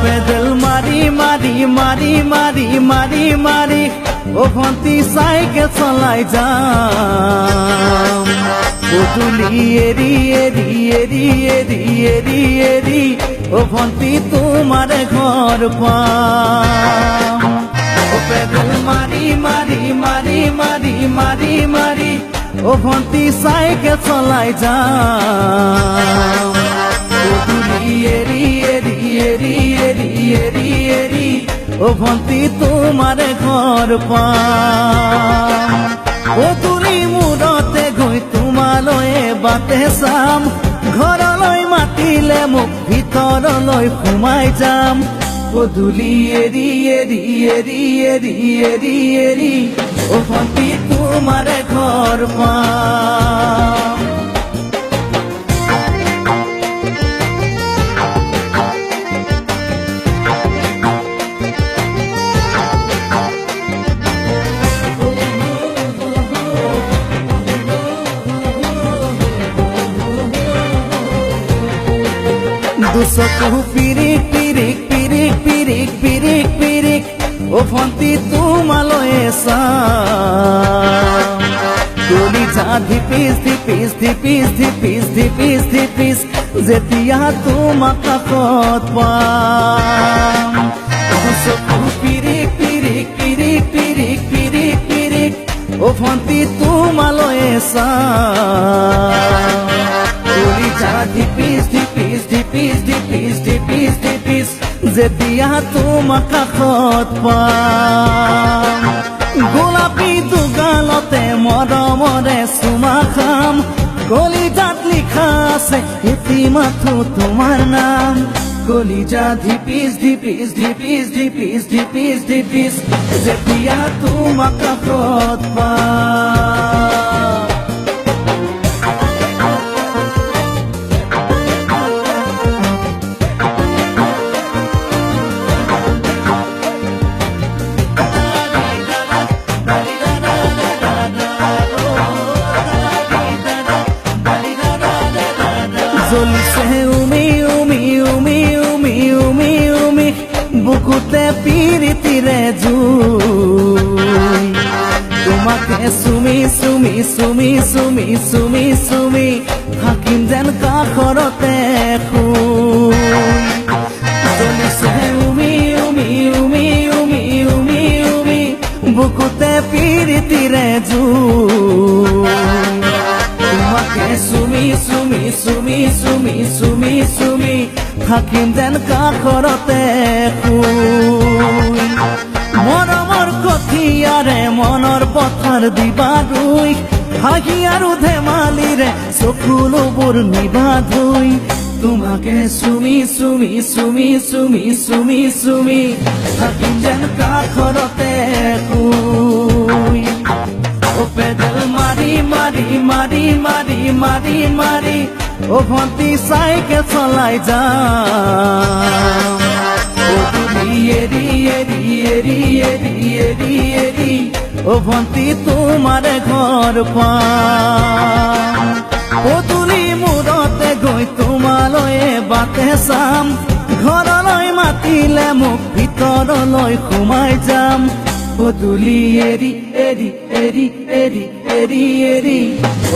Pedal মারি মারি মারি মারি মারি মারি ও ভন্তি সাইকেল চলাই যাম পুতুলি এরি এরি এরি এরি এরি এরি ও ভন্তি তোমার ঘর পাম ও পেডেল মারি মারি মারি মারি মারি মারি ও ভন্তি সাইকেল চলাই যাম পুতুলি এরি এরি এরি এরি এরি এরি ও ভন্তি তোমার ঘর পাম ও তুলি মূৰতে গৈ তোমালৈ বাটে চাম ঘৰলৈ মাতিলে মোক ভিতৰলৈ সোমাই যাম পদূলি এৰি এৰি এৰি এৰি এৰি এৰি ও ভন্তি তোমাৰ ঘৰ পাম দুচকু পিৰিক পিৰিক পিৰিক পিৰিক পিৰিক পিৰিক ও ভন্তি তোমালৈ চাম কলিজা ধিপিস ধিপিস ধিপিস ধিপিস ধিপিস ধিপিস যেতিয়া তোমাক কাষত পাম দুচকু পিৰিক পিৰিক পিৰিক পিৰিক পিৰিক পিৰিক ও ভন্তি তোমালৈ চাম কলিজা ধিপিস ধিপিস ধিপিস ধিপিস ধিপিস ধিপিস যেতিয়া তোমাক কাষত পাম গোলাপী দুগালতে মৰমৰে চুমা খাম কলিজাত লিখা আছে এটি মাথো তোমাৰ নাম কলিজা ধিপিস ধিপিস ধিপিস ধিপিস ধিপিস ধিপিস যেতিয়া তোমাক কাষত পাম জ্বলিছে উমি উমি উমি উমি উমি উমি বুকুতে পিৰিতিৰে জুই তোমাকে চুমি চুমি চুমি চুমি চুমি চুমি থাকিম যেন কাষৰতে শুই জ্বলিছে উমি উমি উমি উমি উমি উমি বুকুতে পিৰিতিৰে জুই তোমাকে চুমি চুমি চুমি চুমি চুমি চুমি থাকিম যেন কাষৰতে শুই মৰমৰ কঠিয়াৰে মনৰ পথাৰ দিবা ৰুই হাঁহি আৰু ধেমালিৰে চকুলোবোৰ নিবা ধুই তোমাকে চুমি চুমি চুমি চুমি চুমি চুমি থাকিম যেন কাষৰতে শুই ও পেডেল মারি মারি মারি মারি মারি মারি ও ভন্তি সাইকেল চলাই যাম পুতুলি এরি এরি এরি এরি এরি এরি ও ভন্তি তোমার ঘর পাম পুতুলি মূৰতে গৈ তোমালৈ বাটে চাম ঘৰলৈ মাতিলে মোক ভিতৰলৈ সোমাই যাম পুতুলি এরি এরি এরি এরি এরি এরি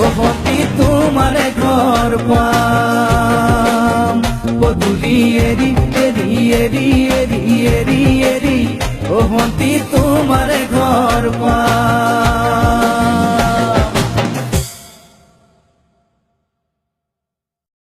ও ভন্তি তোমার ঘর পাম পুতুলি এরি এরি এরি এরি এরি এরি ও ভন্তি তোমার ঘর পাম।